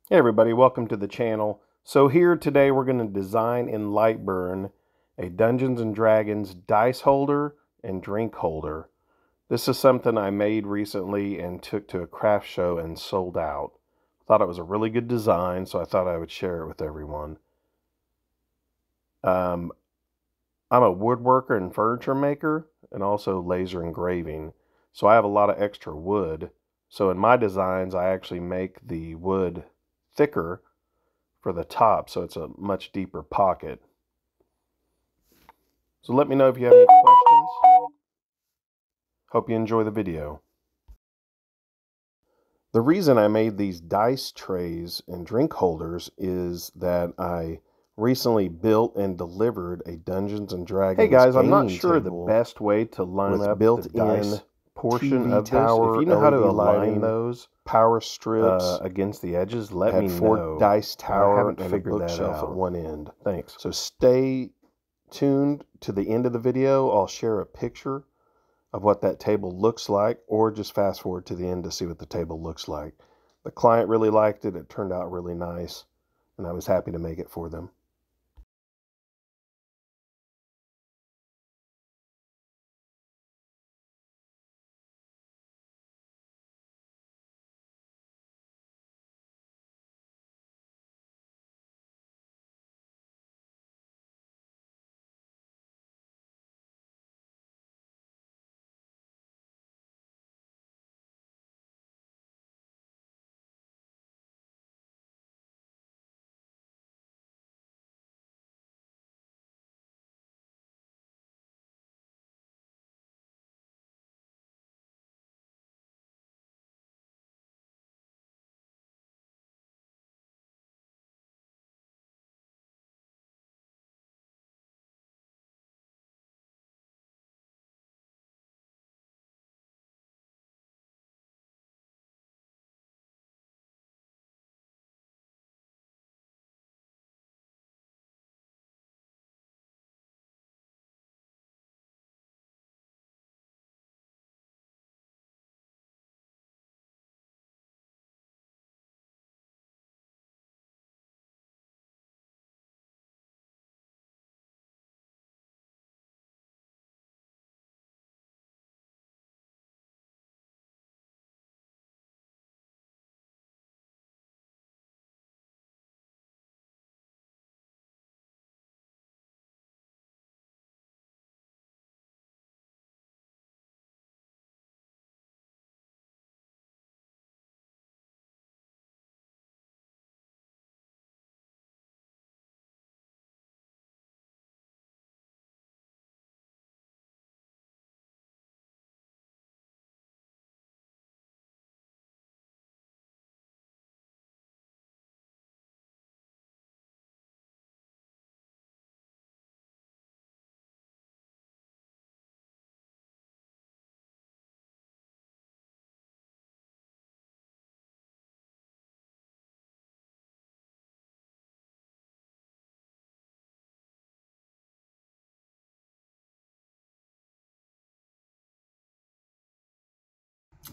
Hey everybody, welcome to the channel. So here today we're going to design in Lightburn a Dungeons & Dragons dice holder and drink holder. This is something I made recently and took to a craft show and sold out. Thought it was a really good design, so I thought I would share it with everyone. I'm a woodworker and furniture maker and also laser engraving. So I have a lot of extra wood. So in my designs I actually make the wood thicker for the top, so it's a much deeper pocket. So let me know if you have any questions. Hope you enjoy the video. The reason I made these dice trays and drink holders is that I recently built and delivered a Dungeons & Dragons. Hey guys, I'm not sure the best way to line up the dice portion of this. If you know how to align those power strips against the edges, let me know. 4 dice tower and a bookshelf at one end. Thanks. So stay tuned to the end of the video. I'll share a picture of what that table looks like, or just fast forward to the end to see what the table looks like. The client really liked it. It turned out really nice, and I was happy to make it for them.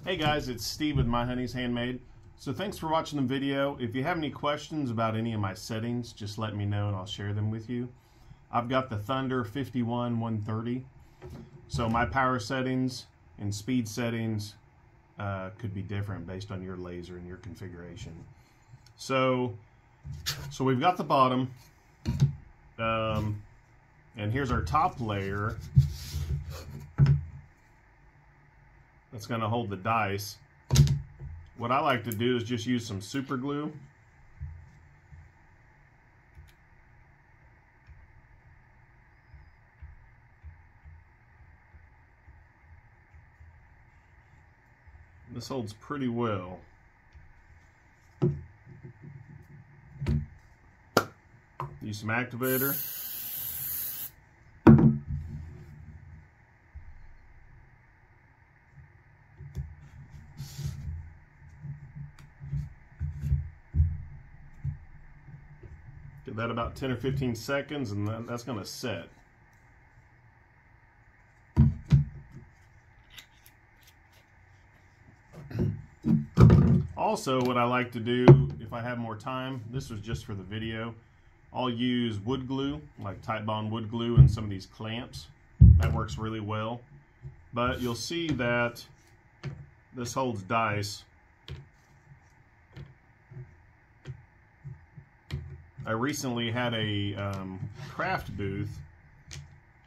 Hey guys, it's Steve with My Honey's Handmade. So thanks for watching the video. If you have any questions about any of my settings, just let me know and I'll share them with you. I've got the Thunder 51-130. So my power settings and speed settings could be different based on your laser and your configuration. So we've got the bottom, and here's our top layer. That's going to hold the dice. What I like to do is just use some super glue. This holds pretty well. Use some activator. Give that about 10 or 15 seconds and that's going to set. Also, what I like to do, if I have more time, this was just for the video, I'll use wood glue, like Titebond wood glue, and some of these clamps. That works really well. But you'll see that this holds dice. I recently had a craft booth,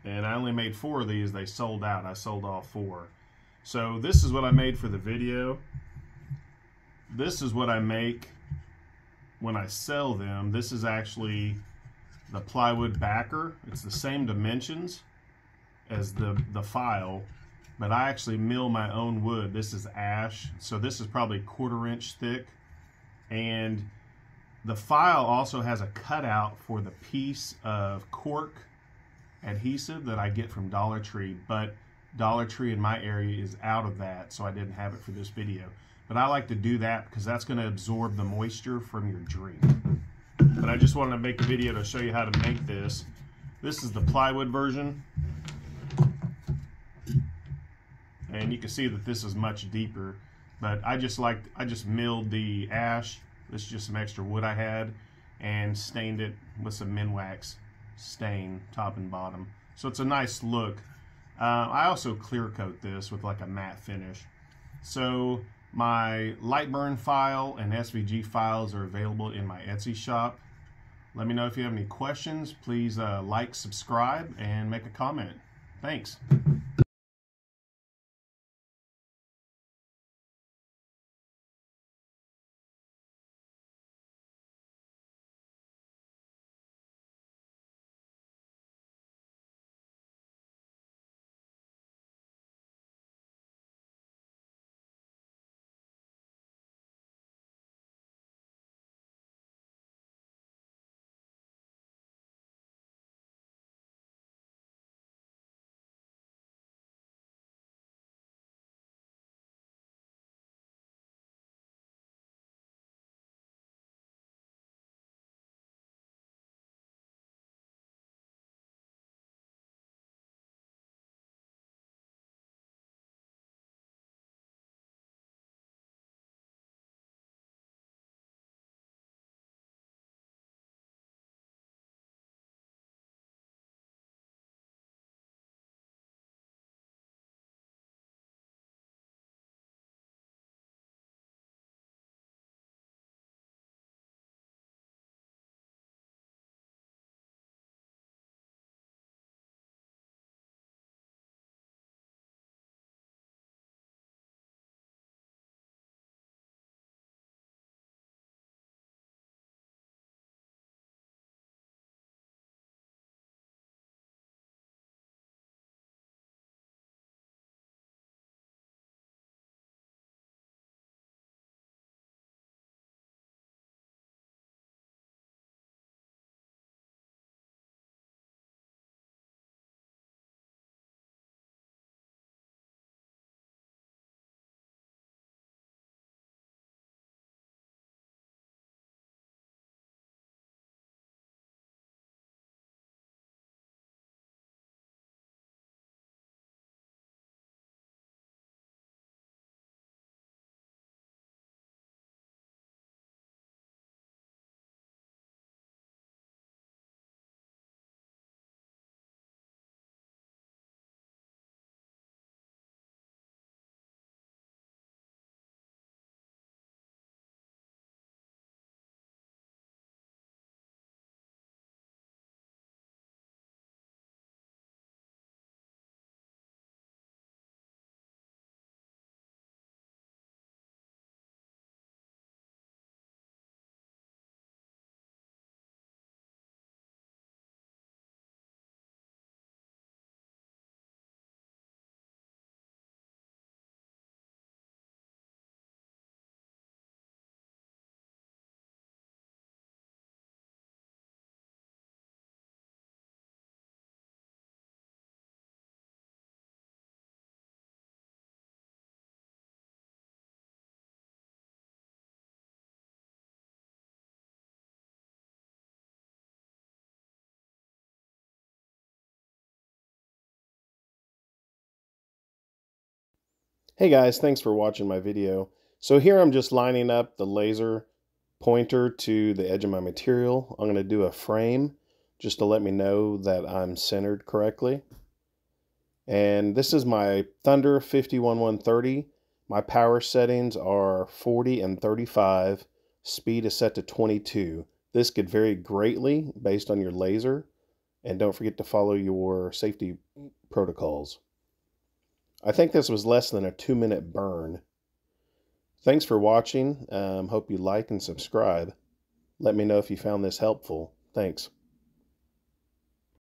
and I only made 4 of these. They sold out. I sold all 4. So this is what I made for the video. This is what I make when I sell them. This is actually the plywood backer. It's the same dimensions as the file, but I actually mill my own wood. This is ash, so this is probably 1/4 inch thick, and the file also has a cutout for the piece of cork adhesive that I get from Dollar Tree, but Dollar Tree in my area is out of that, so I didn't have it for this video. But I like to do that because that's going to absorb the moisture from your drink. But I just wanted to make a video to show you how to make this. This is the plywood version, and you can see that this is much deeper. But I just milled the ash. This is just some extra wood I had, and stained it with some Minwax stain, top and bottom. So it's a nice look. I also clear coat this with like a matte finish. So my Lightburn file and SVG files are available in my Etsy shop. Let me know if you have any questions. Please like, subscribe, and make a comment. Thanks. Hey guys, thanks for watching my video. So here I'm just lining up the laser pointer to the edge of my material. I'm going to do a frame just to let me know that I'm centered correctly. And this is my Thunder 51130. My power settings are 40 and 35. Speed is set to 22. This could vary greatly based on your laser. And don't forget to follow your safety protocols. I think this was less than a 2-minute burn. Thanks for watching. Hope you like and subscribe. Let me know if you found this helpful. Thanks.